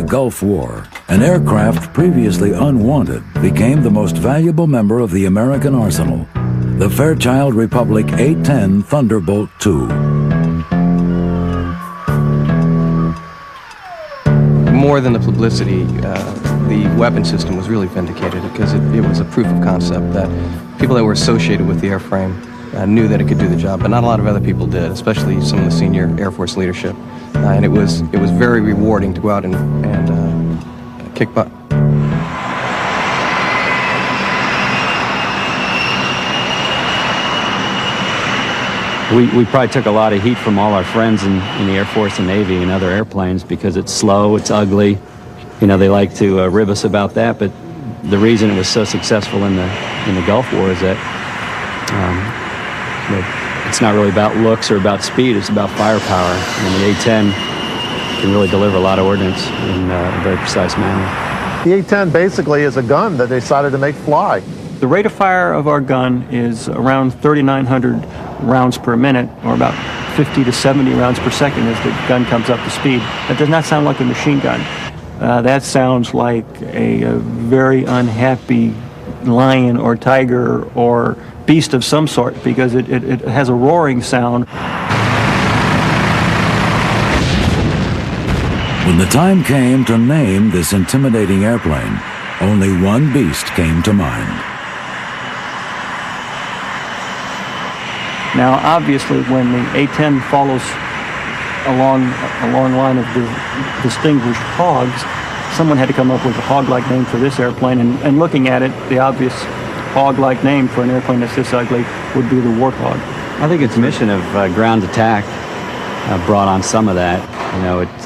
Gulf War, an aircraft previously unwanted became the most valuable member of the American arsenal, the Fairchild Republic A-10 Thunderbolt II. More than the publicity, the weapon system was really vindicated because it was a proof of concept that people that were associated with the airframe knew that it could do the job, but not a lot of other people did, especially some of the senior Air Force leadership. And it was very rewarding to go out and kick butt. We probably took a lot of heat from all our friends in the Air Force and Navy and other airplanes because it's slow, it's ugly. You know, they like to rib us about that, but the reason it was so successful in the Gulf War is that it's not really about looks or about speed, it's about firepower. And the A-10 can really deliver a lot of ordnance in a very precise manner. The A-10 basically is a gun that they decided to make fly. The rate of fire of our gun is around 3,900 rounds per minute, or about 50 to 70 rounds per second as the gun comes up to speed. That does not sound like a machine gun. That sounds like a very unhappy lion or tiger or beast of some sort, because it has a roaring sound. When the time came to name this intimidating airplane, only one beast came to mind. Now, obviously, when the A-10 follows a long line of distinguished hogs, someone had to come up with a hog-like name for this airplane, and looking at it, the obvious hog-like name for an airplane that's this ugly would be the Warthog. I think its mission of ground attack brought on some of that. You know, it's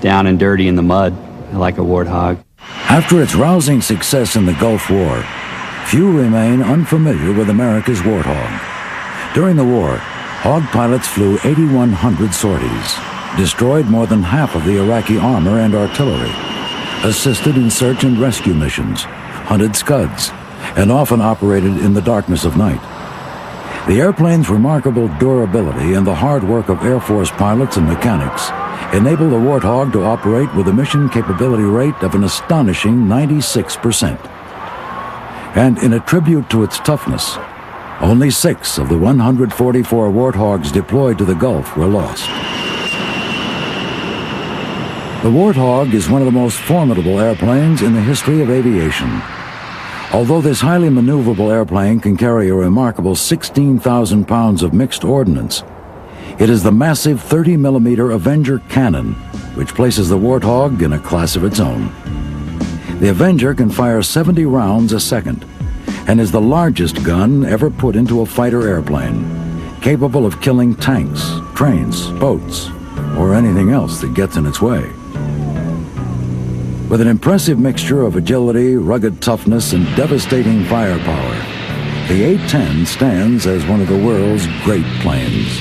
down and dirty in the mud, like a warthog. After its rousing success in the Gulf War, few remain unfamiliar with America's Warthog. During the war, Hog pilots flew 8,100 sorties, destroyed more than half of the Iraqi armor and artillery, assisted in search and rescue missions, hunted Scuds, and often operated in the darkness of night. The airplane's remarkable durability and the hard work of Air Force pilots and mechanics enable the Warthog to operate with a mission capability rate of an astonishing 96%. And in a tribute to its toughness, only 6 of the 144 Warthogs deployed to the Gulf were lost. The Warthog is one of the most formidable airplanes in the history of aviation. Although this highly maneuverable airplane can carry a remarkable 16,000 pounds of mixed ordnance, it is the massive 30mm Avenger cannon which places the Warthog in a class of its own. The Avenger can fire 70 rounds a second and is the largest gun ever put into a fighter airplane, capable of killing tanks, trains, boats, or anything else that gets in its way. With an impressive mixture of agility, rugged toughness, and devastating firepower, the A-10 stands as one of the world's great planes.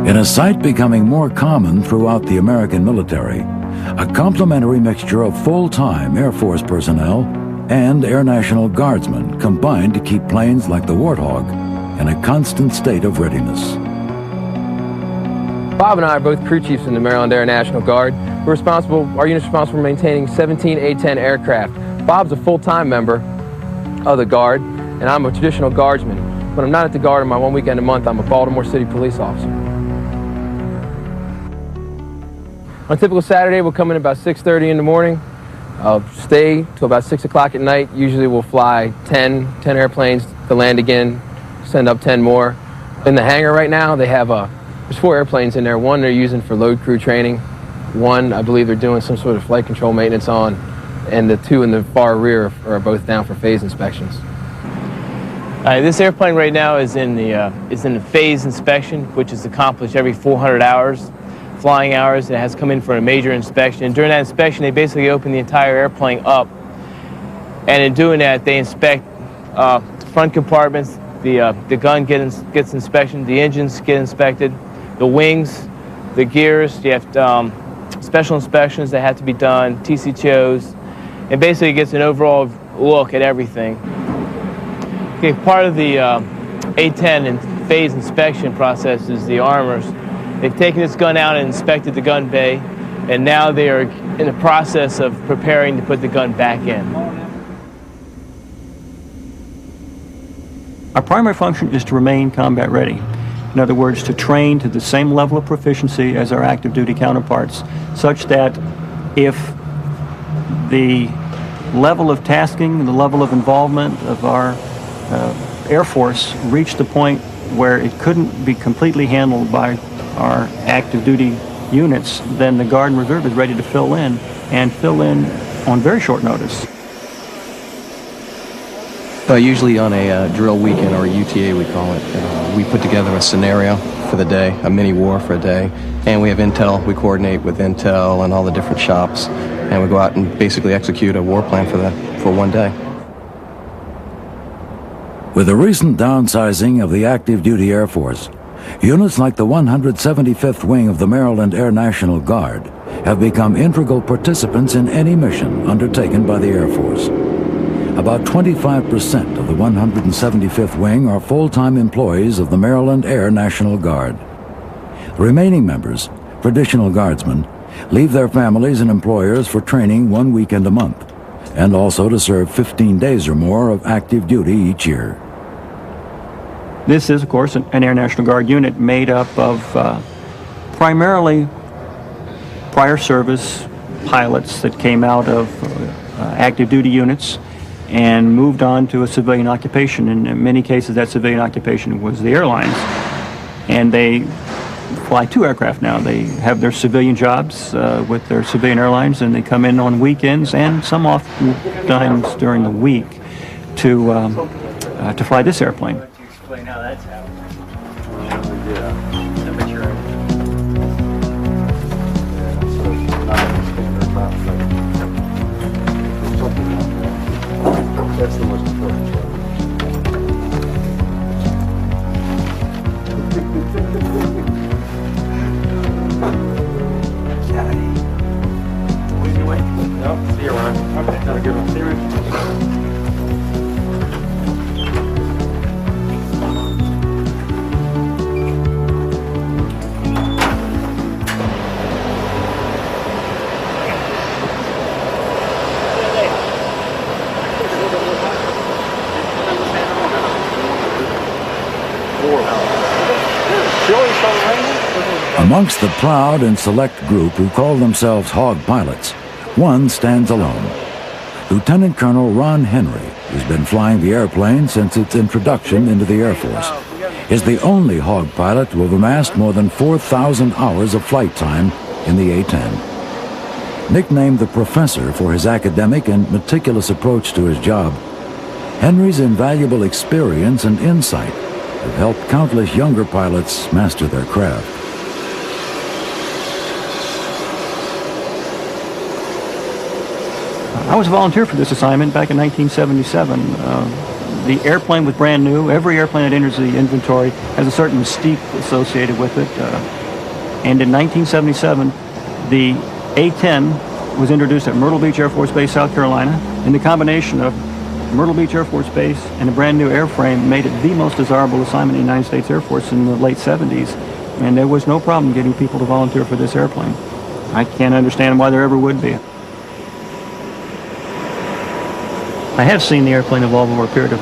In a sight becoming more common throughout the American military, a complementary mixture of full-time Air Force personnel and Air National Guardsmen combined to keep planes like the Warthog in a constant state of readiness. Bob and I are both crew chiefs in the Maryland Air National Guard. Our unit's responsible for maintaining 17 A-10 aircraft. Bob's a full-time member of the Guard, and I'm a traditional Guardsman. When I'm not at the Guard on my one weekend a month, I'm a Baltimore City police officer. On a typical Saturday, we'll come in about 6:30 in the morning. I'll stay till about 6 o'clock at night. Usually we'll fly 10 airplanes to land again, send up 10 more. In the hangar right now, they have there's 4 airplanes in there. One they're using for load crew training. One, I believe they're doing some sort of flight control maintenance on. and the two in the far rear are both down for phase inspections. This airplane right now is in the phase inspection, which is accomplished every 400 hours, flying hours. It has come in for a major inspection. And during that inspection, they basically open the entire airplane up. And in doing that, they inspect the front compartments, the gun gets inspection, the engines get inspected, the wings, the gears. You have special inspections that have to be done, TCTOs, and basically it gets an overall look at everything. Okay, part of the A-10 and phase inspection process is the armors. They've taken this gun out and inspected the gun bay, and now they are in the process of preparing to put the gun back in. Our primary function is to remain combat ready. In other words, to train to the same level of proficiency as our active duty counterparts, such that if the level of tasking, the level of involvement of our Air Force reached the point where it couldn't be completely handled by our active duty units, then the Guard and Reserve is ready to fill in, and fill in on very short notice. Usually on a drill weekend, or a UTA we call it, we put together a scenario for the day, a mini war for a day, and we have intel. We coordinate with intel and all the different shops, and we go out and basically execute a war plan for one day. With the recent downsizing of the active duty Air Force, units like the 175th Wing of the Maryland Air National Guard have become integral participants in any mission undertaken by the Air Force. About 25% of the 175th Wing are full-time employees of the Maryland Air National Guard. The remaining members, traditional guardsmen, leave their families and employers for training 1 weekend a month, and also to serve 15 days or more of active duty each year. This is, of course, an Air National Guard unit made up of primarily prior service pilots that came out of active duty units and moved on to a civilian occupation. In many cases, that civilian occupation was the airlines. And they fly two aircraft now. They have their civilian jobs with their civilian airlines, and they come in on weekends and some oftentimes during the week to fly this airplane. Explain how that's happened. That's the most important part. No, see you around. Okay, have a good one. See you around. Amongst the proud and select group who call themselves hog pilots, one stands alone. Lieutenant Colonel Ron Henry, who's been flying the airplane since its introduction into the Air Force, is the only hog pilot to have amassed more than 4,000 hours of flight time in the A-10. Nicknamed the Professor for his academic and meticulous approach to his job, Henry's invaluable experience and insight have helped countless younger pilots master their craft. I was a volunteer for this assignment back in 1977. The airplane was brand new. Every airplane that enters the inventory has a certain mystique associated with it. And in 1977, the A-10 was introduced at Myrtle Beach Air Force Base, South Carolina. And the combination of Myrtle Beach Air Force Base and a brand new airframe made it the most desirable assignment in the United States Air Force in the late 70s. And there was no problem getting people to volunteer for this airplane. I can't understand why there ever would be. I have seen the airplane evolve over a period of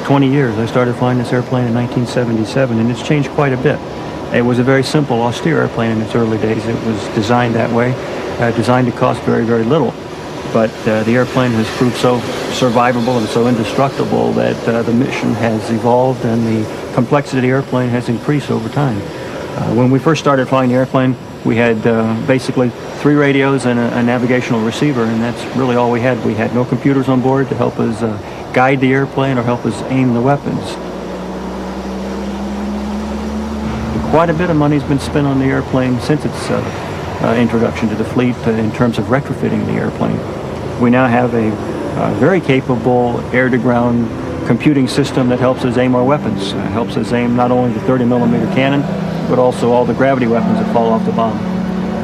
20 years. I started flying this airplane in 1977, and it's changed quite a bit. It was a very simple, austere airplane in its early days. It was designed that way, designed to cost very, very little. But the airplane has proved so survivable and so indestructible that the mission has evolved and the complexity of the airplane has increased over time. When we first started flying the airplane, We had basically 3 radios and a navigational receiver, and that's really all we had. We had no computers on board to help us guide the airplane or help us aim the weapons. Quite a bit of money's been spent on the airplane since its introduction to the fleet in terms of retrofitting the airplane. We now have a very capable air-to-ground computing system that helps us aim our weapons. Helps us aim not only the 30mm cannon, but also all the gravity weapons that fall off the bomb.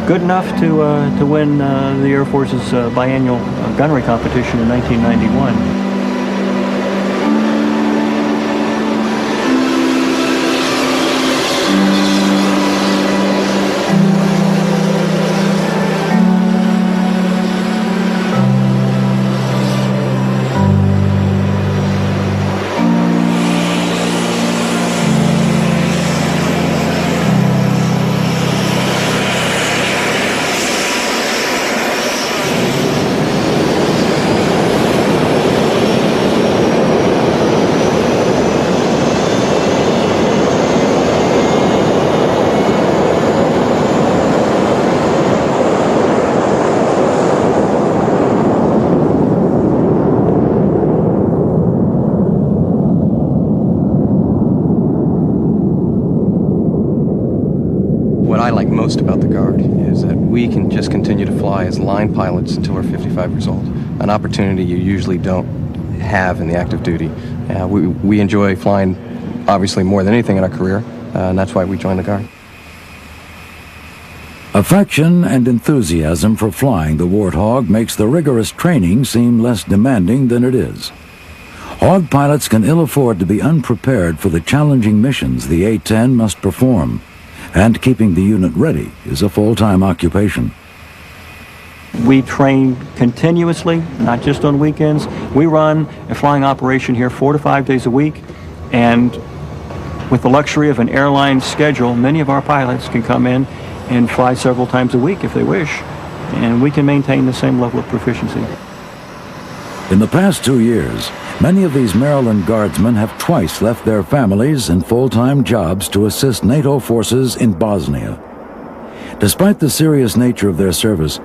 Good enough to win the Air Force's biannual gunnery competition in 1991. What I like most about the Guard is that we can just continue to fly as line pilots until we're 55 years old, an opportunity you usually don't have in the active duty. We enjoy flying, obviously, more than anything in our career, and that's why we joined the Guard. Affection and enthusiasm for flying the Warthog makes the rigorous training seem less demanding than it is. Hog pilots can ill afford to be unprepared for the challenging missions the A-10 must perform, and keeping the unit ready is a full-time occupation. We train continuously, not just on weekends. We run a flying operation here 4 to 5 days a week, and with the luxury of an airline schedule, many of our pilots can come in and fly several times a week if they wish, and we can maintain the same level of proficiency. In the past 2 years, many of these Maryland Guardsmen have twice left their families and full-time jobs to assist NATO forces in Bosnia. Despite the serious nature of their service,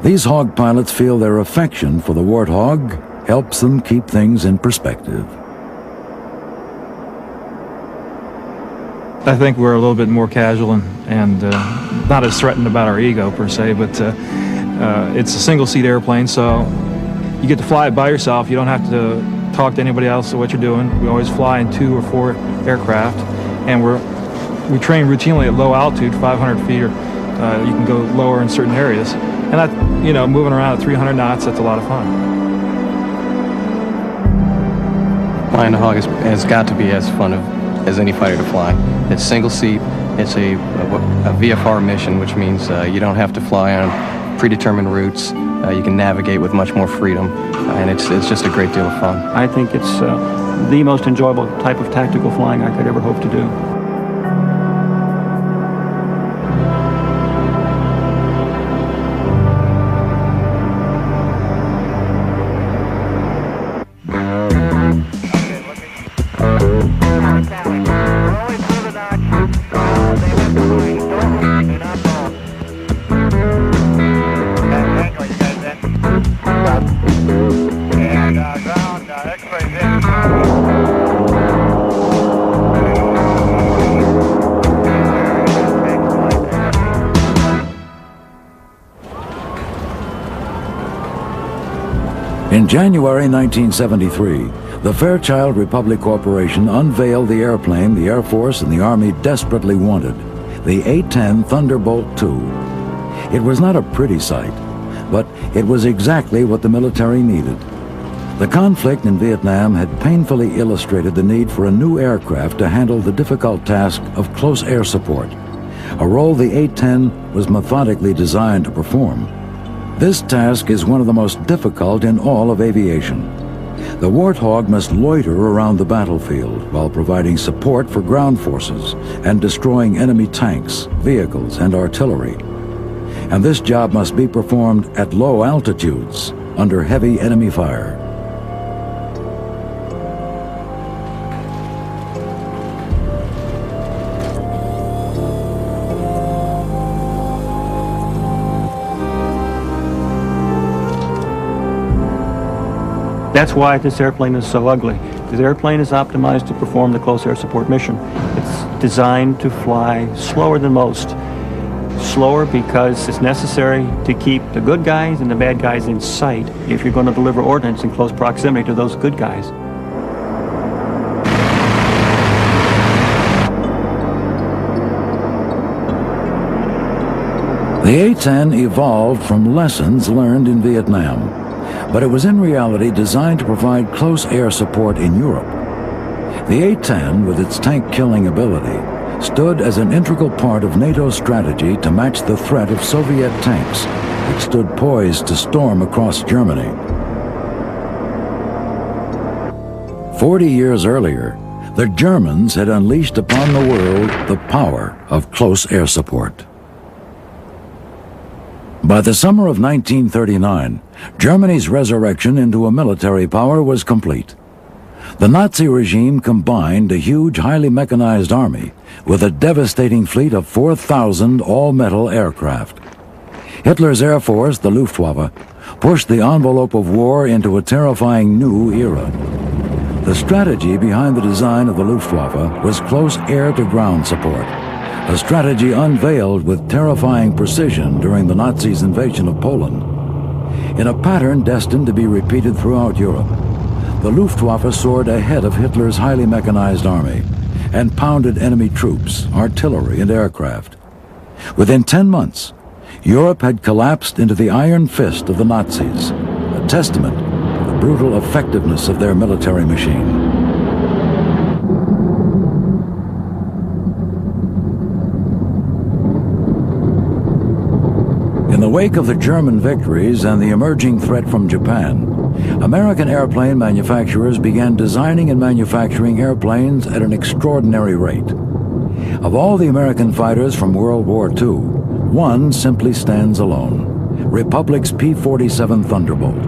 these Hog pilots feel their affection for the Warthog helps them keep things in perspective. I think we're a little bit more casual and not as threatened about our ego per se, but it's a single-seat airplane, so you get to fly it by yourself. You don't have to talk to anybody else about what you're doing. We always fly in 2 or 4 aircraft, and we train routinely at low altitude, 500 feet, or you can go lower in certain areas. And that, moving around at 300 knots, that's a lot of fun. Flying the Hog has got to be as fun as any fighter to fly. It's single seat. It's a VFR mission, which means you don't have to fly on predetermined routes. You can navigate with much more freedom, and it's just a great deal of fun. I think it's the most enjoyable type of tactical flying I could ever hope to do. In January 1973, the Fairchild Republic Corporation unveiled the airplane the Air Force and the Army desperately wanted, the A-10 Thunderbolt II. It was not a pretty sight, but it was exactly what the military needed. The conflict in Vietnam had painfully illustrated the need for a new aircraft to handle the difficult task of close air support, a role the A-10 was methodically designed to perform. This task is one of the most difficult in all of aviation. The Warthog must loiter around the battlefield while providing support for ground forces and destroying enemy tanks, vehicles, and artillery. And this job must be performed at low altitudes under heavy enemy fire. That's why this airplane is so ugly. This airplane is optimized to perform the close air support mission. It's designed to fly slower than most. Slower because it's necessary to keep the good guys and the bad guys in sight if you're going to deliver ordnance in close proximity to those good guys. The A-10 evolved from lessons learned in Vietnam, but it was in reality designed to provide close air support in Europe. The A-10, with its tank-killing ability, stood as an integral part of NATO's strategy to match the threat of Soviet tanks, which stood poised to storm across Germany. 40 years earlier, the Germans had unleashed upon the world the power of close air support. By the summer of 1939, Germany's resurrection into a military power was complete. The Nazi regime combined a huge, highly mechanized army with a devastating fleet of 4,000 all-metal aircraft. Hitler's Air Force, the Luftwaffe, pushed the envelope of war into a terrifying new era. The strategy behind the design of the Luftwaffe was close air-to-ground support, a strategy unveiled with terrifying precision during the Nazis' invasion of Poland. In a pattern destined to be repeated throughout Europe, the Luftwaffe soared ahead of Hitler's highly mechanized army and pounded enemy troops, artillery, and aircraft. Within 10 months, Europe had collapsed into the iron fist of the Nazis, a testament to the brutal effectiveness of their military machine. In the wake of the German victories and the emerging threat from Japan, American airplane manufacturers began designing and manufacturing airplanes at an extraordinary rate. Of all the American fighters from World War II, one simply stands alone: Republic's P-47 Thunderbolt.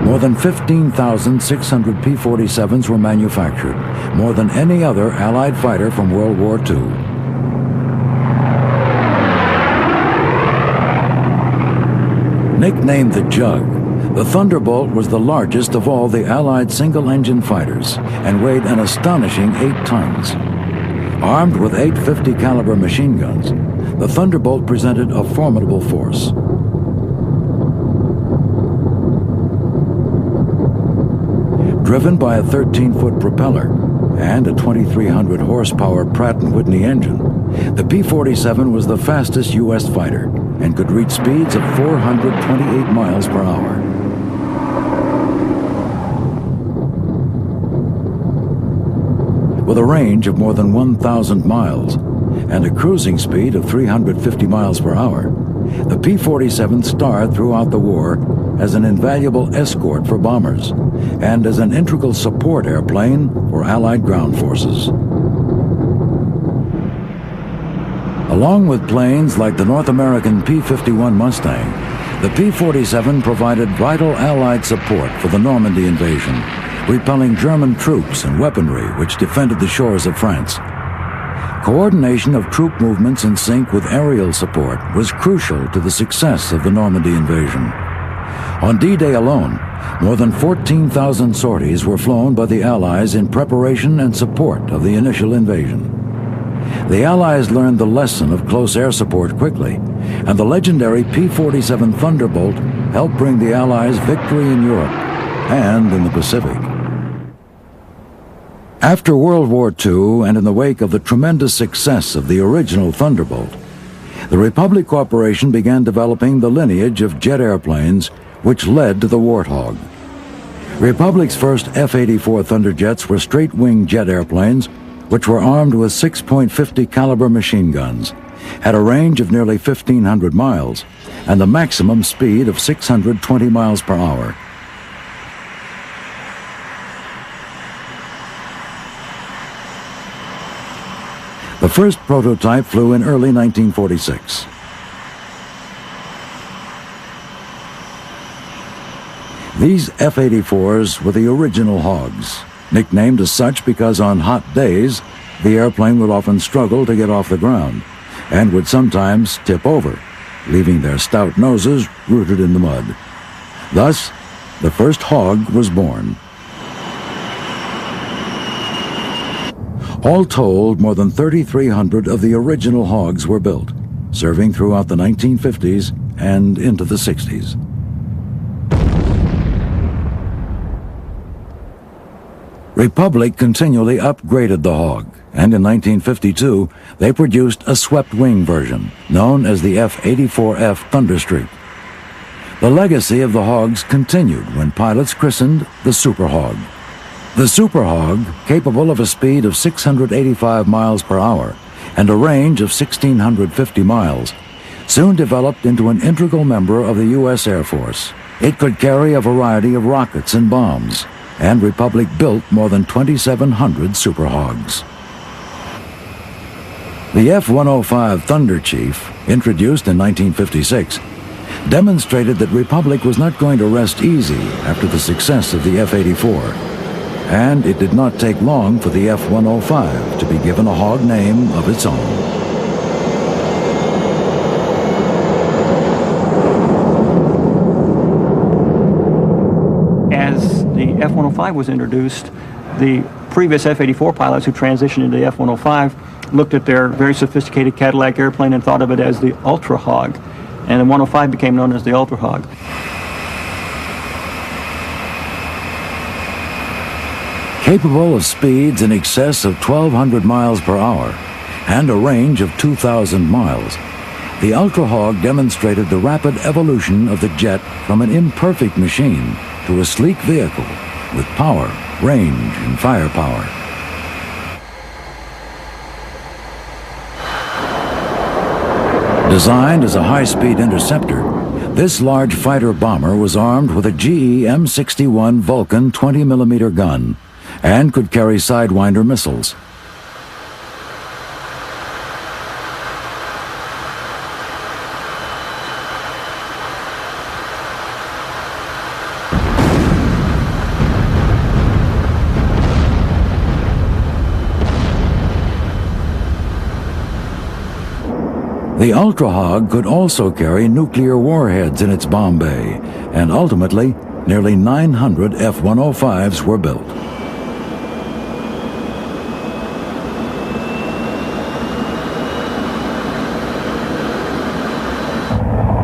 More than 15,600 P-47s were manufactured, more than any other Allied fighter from World War II. Nicknamed the Jug, the Thunderbolt was the largest of all the Allied single-engine fighters and weighed an astonishing 8 tons. Armed with 850 caliber machine guns, the Thunderbolt presented a formidable force. Driven by a 13-foot propeller and a 2,300 horsepower Pratt & Whitney engine, the P-47 was the fastest U.S. fighter and could reach speeds of 428 miles per hour. With a range of more than 1,000 miles and a cruising speed of 350 miles per hour, the P-47 starred throughout the war as an invaluable escort for bombers and as an integral support airplane for Allied ground forces. Along with planes like the North American P-51 Mustang, the P-47 provided vital Allied support for the Normandy invasion, repelling German troops and weaponry which defended the shores of France. Coordination of troop movements in sync with aerial support was crucial to the success of the Normandy invasion. On D-Day alone, more than 14,000 sorties were flown by the Allies in preparation and support of the initial invasion. The Allies learned the lesson of close air support quickly, and the legendary P-47 Thunderbolt helped bring the Allies victory in Europe and in the Pacific. After World War II, and in the wake of the tremendous success of the original Thunderbolt, the Republic Corporation began developing the lineage of jet airplanes which led to the Warthog. Republic's first F-84 Thunderjets were straight-wing jet airplanes which were armed with 6.50 caliber machine guns, had a range of nearly 1,500 miles, and a maximum speed of 620 miles per hour. The first prototype flew in early 1946. These F-84s were the original Hogs, nicknamed as such because on hot days, the airplane would often struggle to get off the ground and would sometimes tip over, leaving their stout noses rooted in the mud. Thus, the first Hog was born. All told, more than 3,300 of the original Hogs were built, serving throughout the 1950s and into the 60s. Republic continually upgraded the Hog, and in 1952, they produced a swept-wing version, known as the F-84F Thunderstreak. The legacy of the Hogs continued when pilots christened the Super Hog. The Super Hog, capable of a speed of 685 miles per hour and a range of 1,650 miles, soon developed into an integral member of the U.S. Air Force. It could carry a variety of rockets and bombs, and Republic built more than 2,700 Super Hogs. The F-105 Thunder Chief, introduced in 1956, demonstrated that Republic was not going to rest easy after the success of the F-84, and it did not take long for the F-105 to be given a Hog name of its own. As the F-105 was introduced, the previous F-84 pilots who transitioned into the F-105 looked at their very sophisticated Cadillac airplane and thought of it as the Ultra Hog, and the 105 became known as the Ultra Hog. Capable of speeds in excess of 1,200 miles per hour and a range of 2,000 miles, the Ultra Hog demonstrated the rapid evolution of the jet from an imperfect machine to a sleek vehicle with power, range, and firepower. Designed as a high-speed interceptor, this large fighter bomber was armed with a GE M61 Vulcan 20mm gun and could carry Sidewinder missiles. The Ultra Hog could also carry nuclear warheads in its bomb bay, and ultimately, nearly 900 F-105s were built.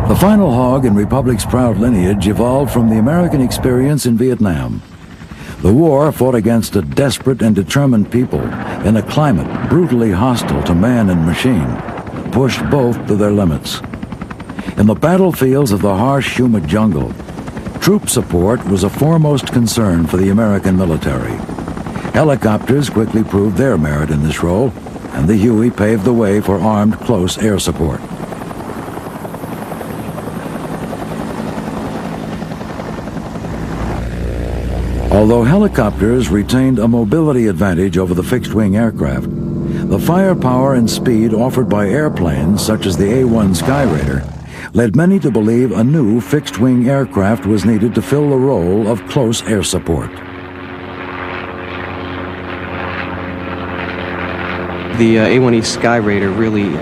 The final Hog in Republic's proud lineage evolved from the American experience in Vietnam. The war fought against a desperate and determined people in a climate brutally hostile to man and machine, pushed both to their limits. In the battlefields of the harsh, humid jungle, troop support was a foremost concern for the American military. Helicopters quickly proved their merit in this role, and the Huey paved the way for armed close air support. Although helicopters retained a mobility advantage over the fixed-wing aircraft, the firepower and speed offered by airplanes such as the A-1 Skyraider led many to believe a new fixed-wing aircraft was needed to fill the role of close air support. The A-1E Skyraider really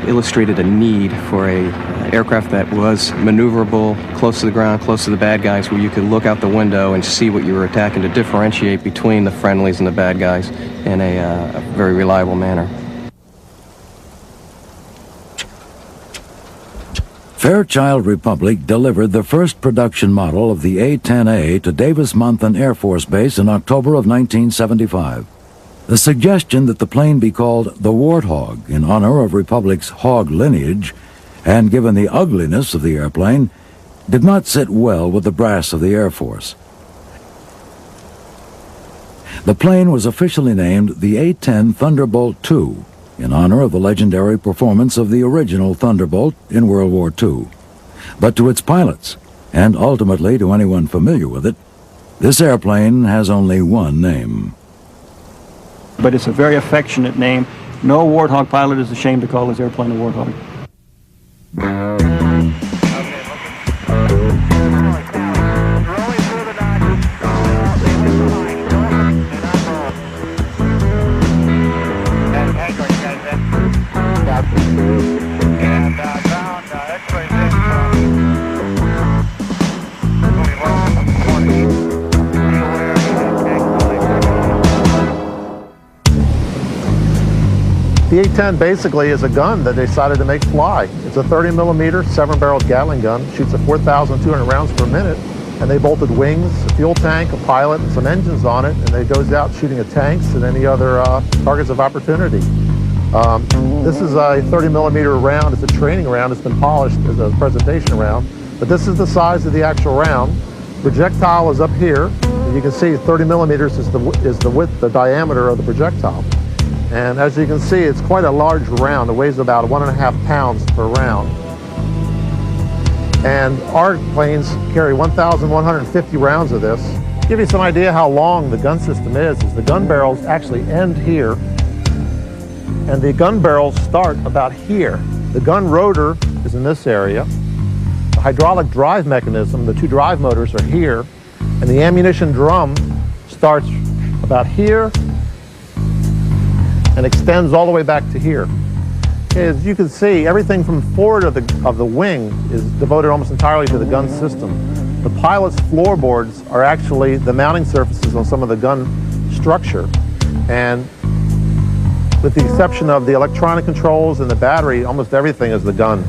illustrated a need for a aircraft that was maneuverable, close to the ground, close to the bad guys, where you could look out the window and see what you were attacking to differentiate between the friendlies and the bad guys in a very reliable manner. Fairchild Republic delivered the first production model of the A-10A to Davis-Monthan Air Force Base in October of 1975. The suggestion that the plane be called the Warthog in honor of Republic's Hog lineage, and given the ugliness of the airplane, did not sit well with the brass of the Air Force. The plane was officially named the A-10 Thunderbolt II in honor of the legendary performance of the original Thunderbolt in World War II. But to its pilots, and ultimately to anyone familiar with it, this airplane has only one name. But it's a very affectionate name. No Warthog pilot is ashamed to call his airplane a Warthog. And ground, expert The A-10 basically is a gun that they decided to make fly. It's a 30 millimeter, 7-barreled Gatling gun, shoots at 4,200 rounds per minute, and they bolted wings, a fuel tank, a pilot, and some engines on it, and it goes out shooting at tanks and any other targets of opportunity. This is a 30 millimeter round. It's a training round. It's been polished as a presentation round, but this is the size of the actual round. Projectile is up here. And you can see 30 millimeters is the width, the diameter of the projectile. And as you can see, it's quite a large round. It weighs about 1.5 pounds per round. And our planes carry 1,150 rounds of this. To give you some idea how long the gun system is the gun barrels actually end here, and the gun barrels start about here. The gun rotor is in this area. The hydraulic drive mechanism, the two drive motors are here, and the ammunition drum starts about here and extends all the way back to here. As you can see, everything from forward of the wing is devoted almost entirely to the gun system. The pilot's floorboards are actually the mounting surfaces on some of the gun structure, and with the exception of the electronic controls and the battery, almost everything is the gun.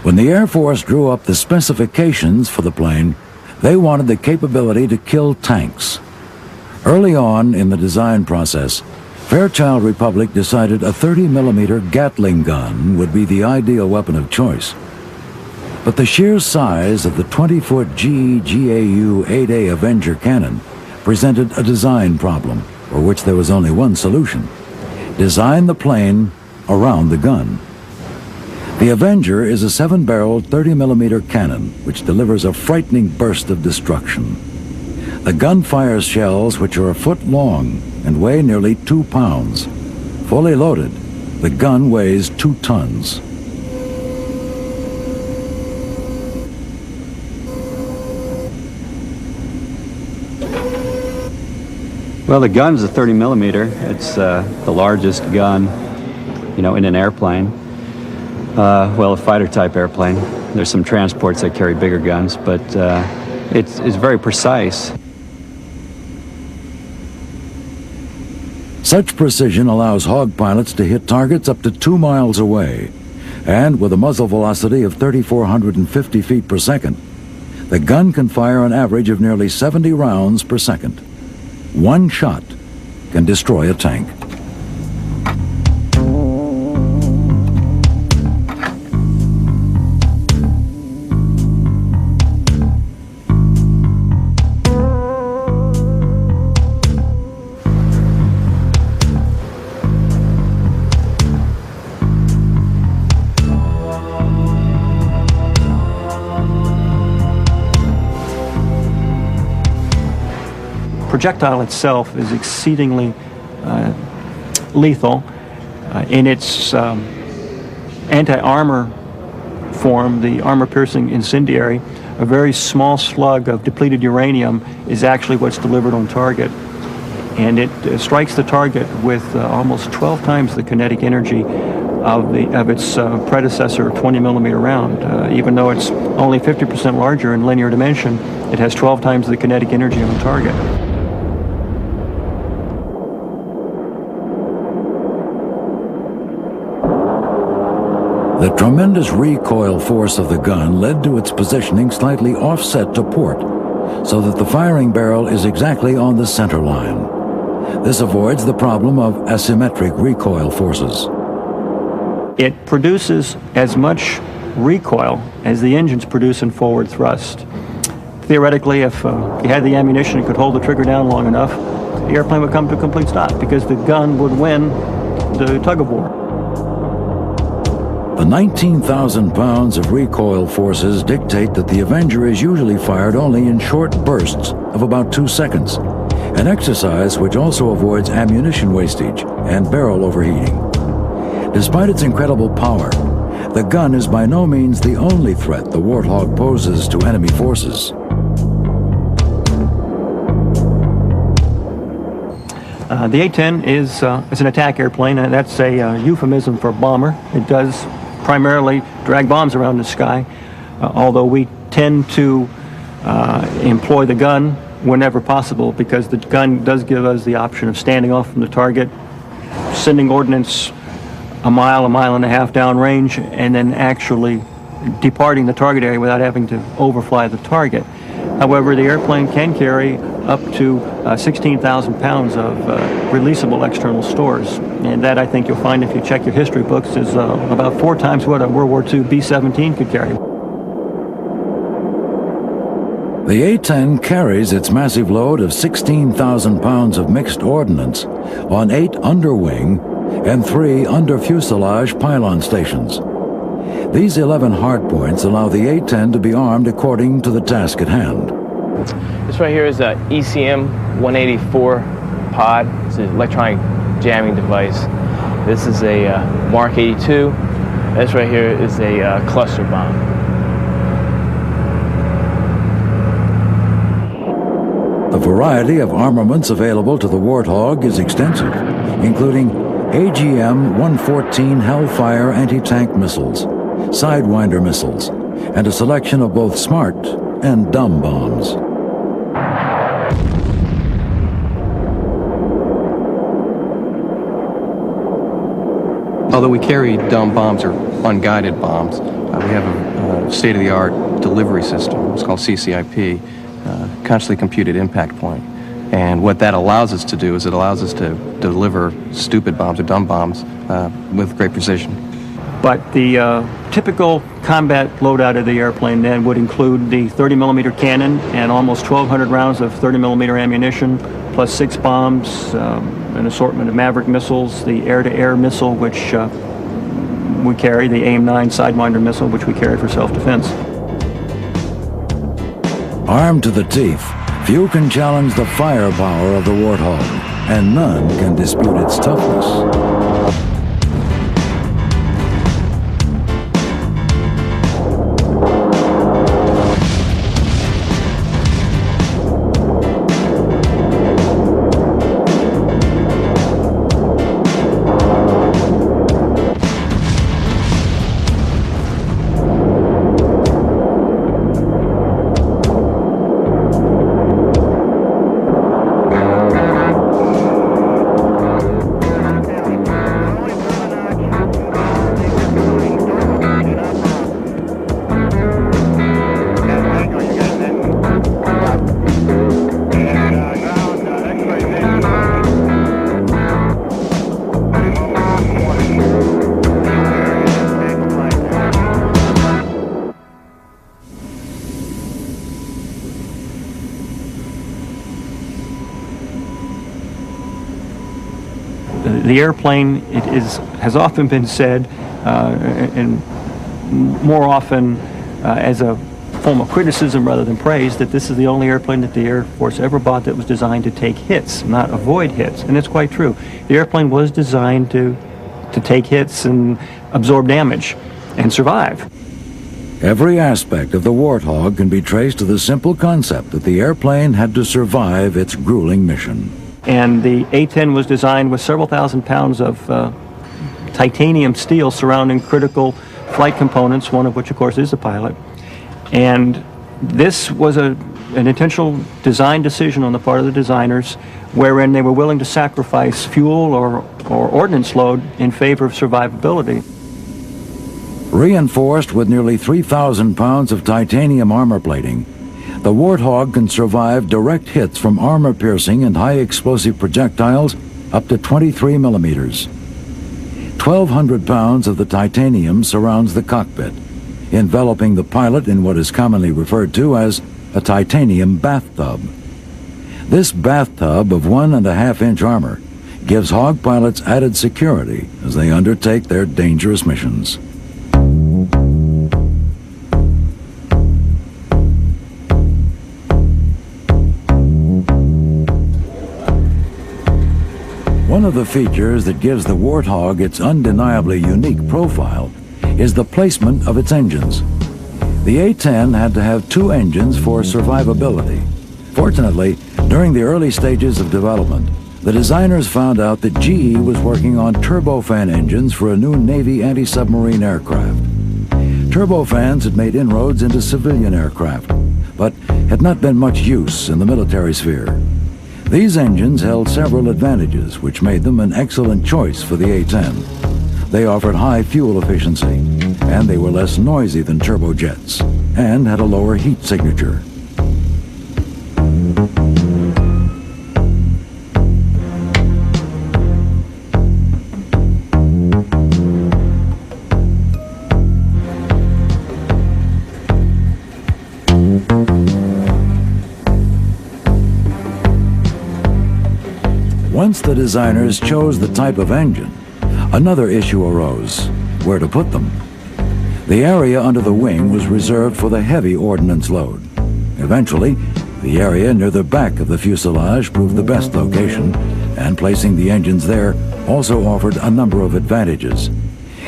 When the Air Force drew up the specifications for the plane, they wanted the capability to kill tanks. Early on in the design process, Fairchild Republic decided a 30 millimeter Gatling gun would be the ideal weapon of choice. But the sheer size of the 20-foot GE GAU 8A Avenger cannon presented a design problem for which there was only one solution: design the plane around the gun. The Avenger is a 7-barreled 30 millimeter cannon which delivers a frightening burst of destruction. The gun fires shells which are a foot long and weigh nearly 2 pounds. Fully loaded, the gun weighs 2 tons. Well, the gun's a 30 millimeter. It's the largest gun, in an airplane. Well, a fighter type airplane. There's some transports that carry bigger guns, but it's very precise. Such precision allows Hawk pilots to hit targets up to 2 miles away, and with a muzzle velocity of 3,450 feet per second, the gun can fire an average of nearly 70 rounds per second. One shot can destroy a tank. Projectile itself is exceedingly lethal. In its anti-armor form, the armor-piercing incendiary, a very small slug of depleted uranium is actually what's delivered on target. And it strikes the target with almost 12 times the kinetic energy of its predecessor 20 millimeter round. Even though it's only 50% larger in linear dimension, it has 12 times the kinetic energy on target. The tremendous recoil force of the gun led to its positioning slightly offset to port, so that the firing barrel is exactly on the center line. This avoids the problem of asymmetric recoil forces. It produces as much recoil as the engines produce in forward thrust. Theoretically, if you had the ammunition and could hold the trigger down long enough, the airplane would come to a complete stop because the gun would win the tug-of-war. The 19,000 pounds of recoil forces dictate that the Avenger is usually fired only in short bursts of about 2 seconds, an exercise which also avoids ammunition wastage and barrel overheating. Despite its incredible power, the gun is by no means the only threat the Warthog poses to enemy forces. The A-10 is an attack airplane, and that's a euphemism for bomber. It does primarily drag bombs around the sky, although we tend to employ the gun whenever possible because the gun does give us the option of standing off from the target, sending ordnance a mile and a half downrange, and then actually departing the target area without having to overfly the target. However, the airplane can carry up to 16,000 pounds of releasable external stores. And that, I think you'll find if you check your history books, is about 4 times what a World War II B-17 could carry. The A-10 carries its massive load of 16,000 pounds of mixed ordnance on 8 underwing and 3 under-fuselage pylon stations. These 11 hardpoints allow the A-10 to be armed according to the task at hand. This right here is a ECM 184 pod. It's an electronic jamming device. This is a Mark 82. This right here is a cluster bomb. The variety of armaments available to the Warthog is extensive, including AGM-114 Hellfire anti-tank missiles, Sidewinder missiles, and a selection of both smart and dumb bombs. Although we carry dumb bombs or unguided bombs, we have a state-of-the-art delivery system. It's called CCIP, Consciously Computed Impact Point. And what that allows us to do is it allows us to deliver stupid bombs or dumb bombs with great precision. But the typical combat loadout of the airplane then would include the 30-millimeter cannon and almost 1,200 rounds of 30-millimeter ammunition, plus 6 bombs, an assortment of Maverick missiles, the air-to-air missile, which we carry, the AIM-9 Sidewinder missile, which we carry for self-defense. Armed to the teeth, few can challenge the firepower of the Warthog, and none can dispute its toughness. The airplane, has often been said, and more often as a form of criticism rather than praise, that this is the only airplane that the Air Force ever bought that was designed to take hits, not avoid hits. And it's quite true. The airplane was designed to take hits and absorb damage and survive. Every aspect of the Warthog can be traced to the simple concept that the airplane had to survive its grueling mission. And the A-10 was designed with several thousand pounds of titanium steel surrounding critical flight components, one of which, of course, is the pilot. And this was an intentional design decision on the part of the designers, wherein they were willing to sacrifice fuel or ordnance load in favor of survivability. Reinforced with nearly 3,000 pounds of titanium armor plating, the Warthog can survive direct hits from armor-piercing and high-explosive projectiles up to 23 millimeters. 1,200 pounds of the titanium surrounds the cockpit, enveloping the pilot in what is commonly referred to as a titanium bathtub. This bathtub of 1.5-inch armor gives Hog pilots added security as they undertake their dangerous missions. One of the features that gives the Warthog its undeniably unique profile is the placement of its engines. The A-10 had to have 2 engines for survivability. Fortunately, during the early stages of development, the designers found out that GE was working on turbofan engines for a new Navy anti-submarine aircraft. Turbofans had made inroads into civilian aircraft, but had not been much use in the military sphere. These engines held several advantages which made them an excellent choice for the A-10. They offered high fuel efficiency, and they were less noisy than turbojets, and had a lower heat signature. Once the designers chose the type of engine, another issue arose: where to put them. The area under the wing was reserved for the heavy ordnance load. Eventually, the area near the back of the fuselage proved the best location, and placing the engines there also offered a number of advantages.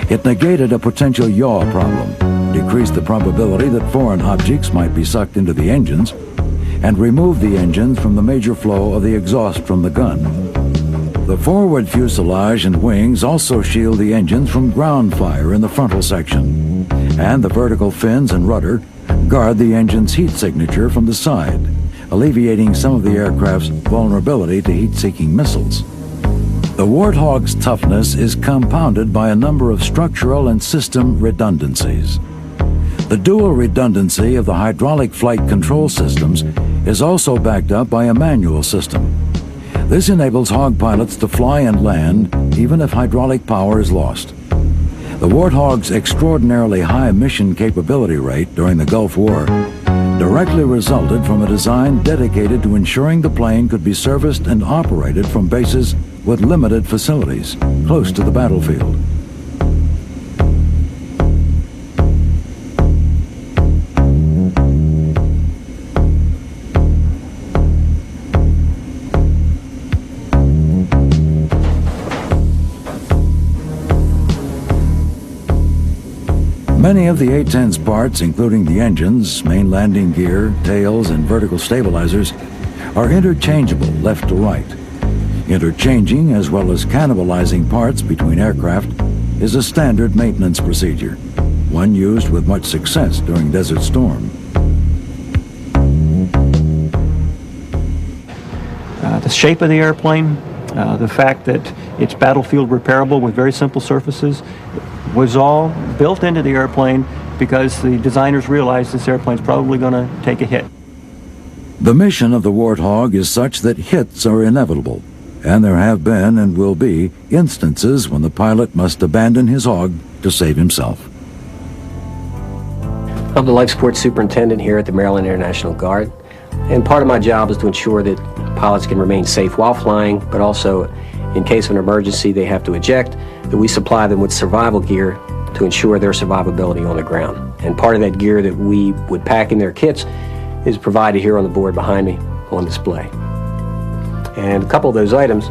It negated a potential yaw problem, decreased the probability that foreign objects might be sucked into the engines, and removed the engines from the major flow of the exhaust from the gun. The forward fuselage and wings also shield the engines from ground fire in the frontal section, and the vertical fins and rudder guard the engine's heat signature from the side, alleviating some of the aircraft's vulnerability to heat-seeking missiles. The Warthog's toughness is compounded by a number of structural and system redundancies. The dual redundancy of the hydraulic flight control systems is also backed up by a manual system. This enables Hog pilots to fly and land even if hydraulic power is lost. The Warthog's extraordinarily high mission capability rate during the Gulf War directly resulted from a design dedicated to ensuring the plane could be serviced and operated from bases with limited facilities close to the battlefield. Many of the A-10's parts, including the engines, main landing gear, tails, and vertical stabilizers, are interchangeable left to right. Interchanging as well as cannibalizing parts between aircraft is a standard maintenance procedure, one used with much success during Desert Storm. The shape of the airplane, the fact that it's battlefield repairable with very simple surfaces, was all built into the airplane because the designers realized this airplane's probably going to take a hit. The mission of the Warthog is such that hits are inevitable, and there have been and will be instances when the pilot must abandon his hog to save himself. I'm the life support superintendent here at the Maryland International Guard, and part of my job is to ensure that pilots can remain safe while flying, but also in case of an emergency they have to eject, that we supply them with survival gear to ensure their survivability on the ground. And part of that gear that we would pack in their kits is provided here on the board behind me on display. And a couple of those items,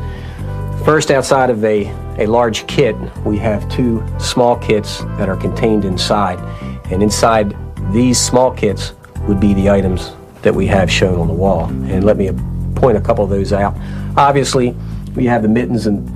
first, outside of a large kit, we have two small kits that are contained inside. And inside these small kits would be the items that we have shown on the wall. And let me point a couple of those out. Obviously, we have the mittens and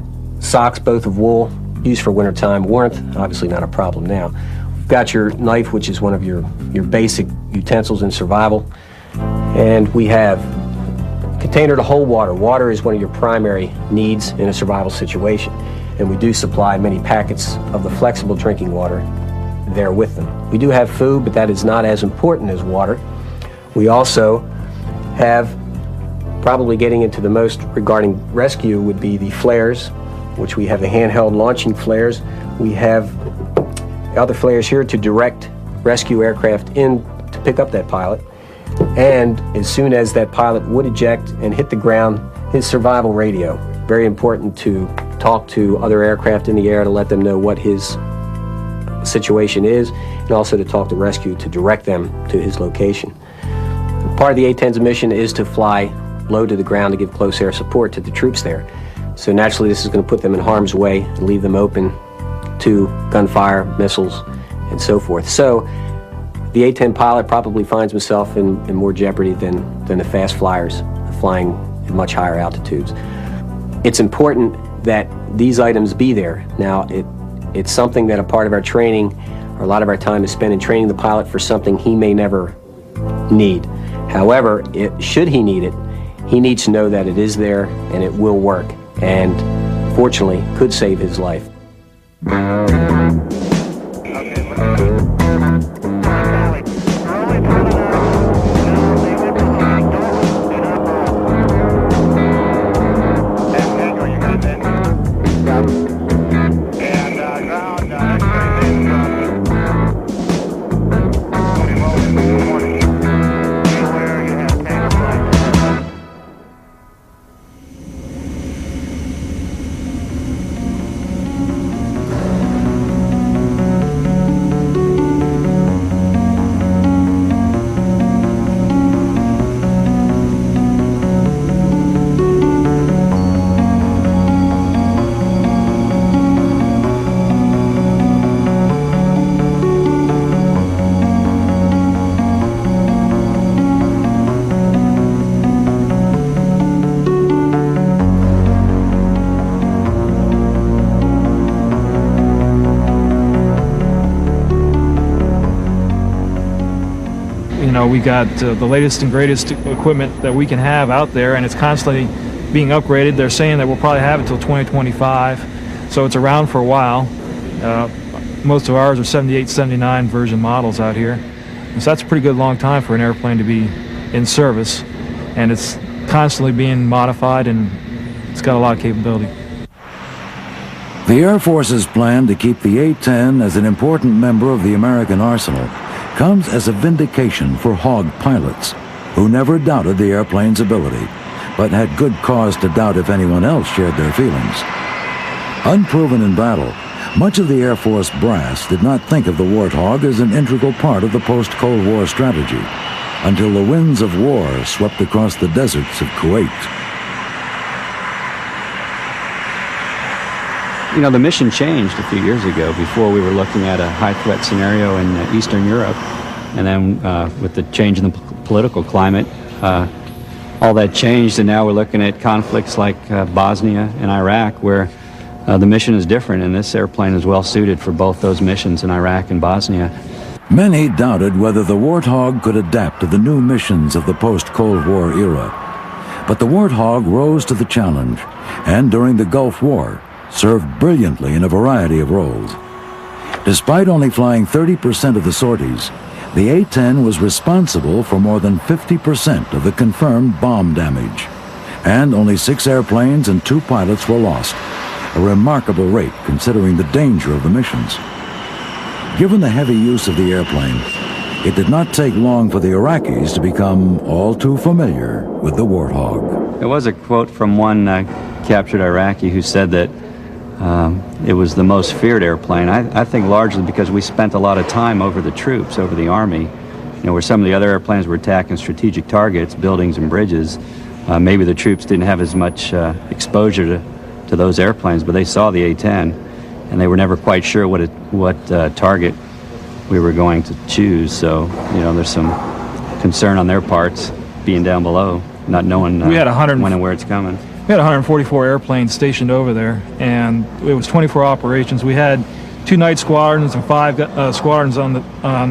socks, both of wool, used for wintertime warmth, obviously not a problem now. We've got your knife, which is one of your basic utensils in survival. And we have a container to hold water. Water is one of your primary needs in a survival situation. And we do supply many packets of the flexible drinking water there with them. We do have food, but that is not as important as water. We also have, probably getting into the most regarding rescue, would be the flares, which we have the handheld launching flares. We have other flares here to direct rescue aircraft in to pick up that pilot. And as soon as that pilot would eject and hit the ground, his survival radio. Very important to talk to other aircraft in the air to let them know what his situation is, and also to talk to rescue to direct them to his location. Part of the A-10's mission is to fly low to the ground to give close air support to the troops there. So naturally this is going to put them in harm's way and leave them open to gunfire, missiles, and so forth. So the A-10 pilot probably finds himself in more jeopardy than the fast flyers flying at much higher altitudes. It's important that these items be there. Now, it's something that a part of our training, or a lot of our time is spent in training the pilot for something he may never need. However, should he need it, He needs to know that it is there and it will work, and fortunately could save his life. We got the latest and greatest equipment that we can have out there, and it's constantly being upgraded. They're saying that we'll probably have it until 2025, so it's around for a while. Most of ours are 78, 79 version models out here, so that's a pretty good long time for an airplane to be in service, and it's constantly being modified, and it's got a lot of capability. The Air Force's plan to keep the A-10 as an important member of the American arsenal comes as a vindication for Hawg pilots, who never doubted the airplane's ability, but had good cause to doubt if anyone else shared their feelings. Unproven in battle, much of the Air Force brass did not think of the Warthog as an integral part of the post-Cold War strategy, until the winds of war swept across the deserts of Kuwait. You know, the mission changed a few years ago. Before, we were looking at a high-threat scenario in Eastern Europe, and then with the change in the political climate, all that changed, and now we're looking at conflicts like Bosnia and Iraq, where the mission is different, and this airplane is well-suited for both those missions in Iraq and Bosnia. Many doubted whether the Warthog could adapt to the new missions of the post-Cold War era. But the Warthog rose to the challenge, and during the Gulf War, served brilliantly in a variety of roles. Despite only flying 30% of the sorties, the A-10 was responsible for more than 50% of the confirmed bomb damage, and only 6 airplanes and 2 pilots were lost, a remarkable rate considering the danger of the missions. Given the heavy use of the airplane, it did not take long for the Iraqis to become all too familiar with the Warthog. There was a quote from one captured Iraqi who said that it was the most feared airplane. I think largely because we spent a lot of time over the troops, over the Army. You know, where some of the other airplanes were attacking strategic targets, buildings and bridges, maybe the troops didn't have as much exposure to those airplanes, but they saw the A-10, and they were never quite sure what target we were going to choose. So, you know, there's some concern on their parts, being down below, not knowing when and where it's coming. We had 144 airplanes stationed over there, and it was 24 operations. We had 2 night squadrons and 5 squadrons on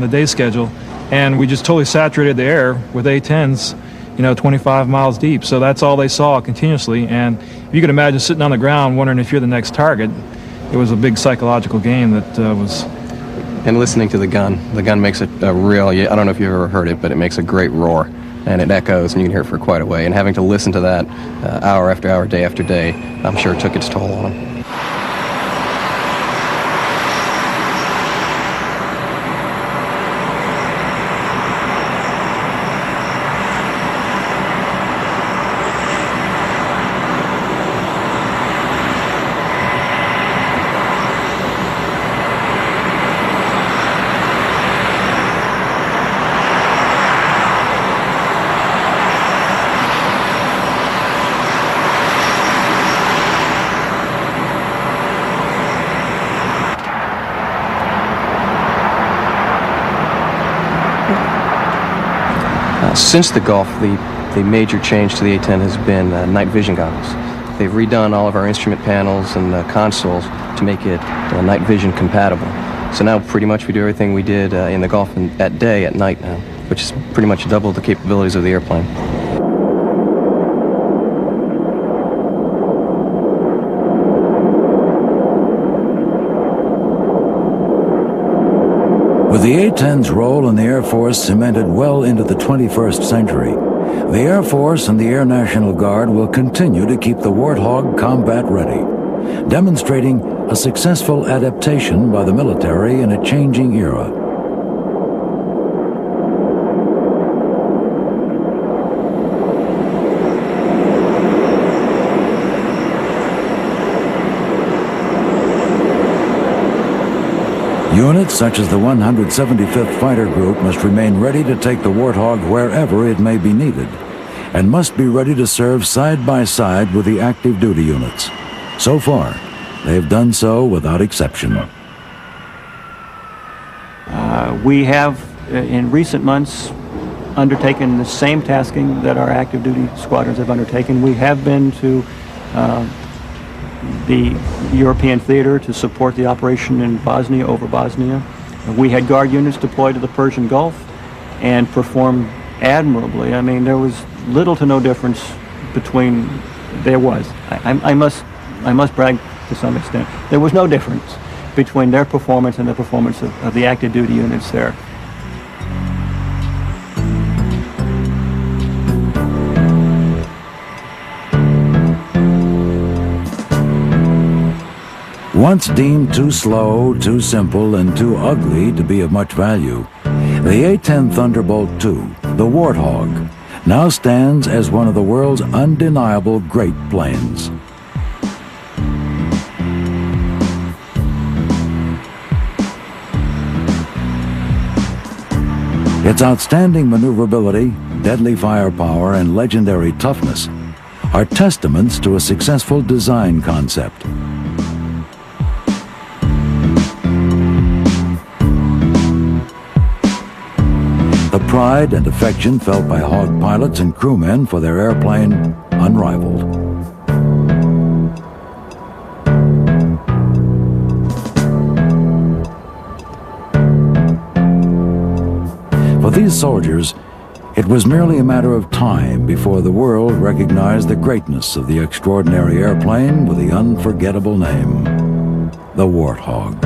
the day schedule, and we just totally saturated the air with A-10s, you know, 25 miles deep. So that's all they saw continuously. And if you could imagine sitting on the ground wondering if you're the next target, it was a big psychological game that was. And listening to the gun makes it a real. I don't know if you've ever heard it, but it makes a great roar. And it echoes, and you can hear it for quite a way. And having to listen to that hour after hour, day after day, I'm sure it took its toll on them. Since the Gulf, the major change to the A-10 has been night vision goggles. They've redone all of our instrument panels and consoles to make it night vision compatible. So now pretty much we do everything we did in the Gulf at day at night now, which is pretty much double the capabilities of the airplane. With the A-10's role in the Air Force cemented well into the 21st century, the Air Force and the Air National Guard will continue to keep the Warthog combat ready, demonstrating a successful adaptation by the military in a changing era. Units such as the 175th Fighter Group must remain ready to take the Warthog wherever it may be needed, and must be ready to serve side by side with the active duty units. So far, they've done so without exception. We have, in recent months, undertaken the same tasking that our active duty squadrons have undertaken. We have been to the European theater to support the operation in Bosnia, over Bosnia. We had Guard units deployed to the Persian Gulf and performed admirably. I mean, there was little to no difference between, I must brag to some extent, there was no difference between their performance and the performance of the active duty units there. Once deemed too slow, too simple, and too ugly to be of much value, the A-10 Thunderbolt II, the Warthog, now stands as one of the world's undeniable great planes. Its outstanding maneuverability, deadly firepower, and legendary toughness are testaments to a successful design concept. The pride and affection felt by Hawk pilots and crewmen for their airplane, unrivaled. For these soldiers, it was merely a matter of time before the world recognized the greatness of the extraordinary airplane with the unforgettable name, the Warthog.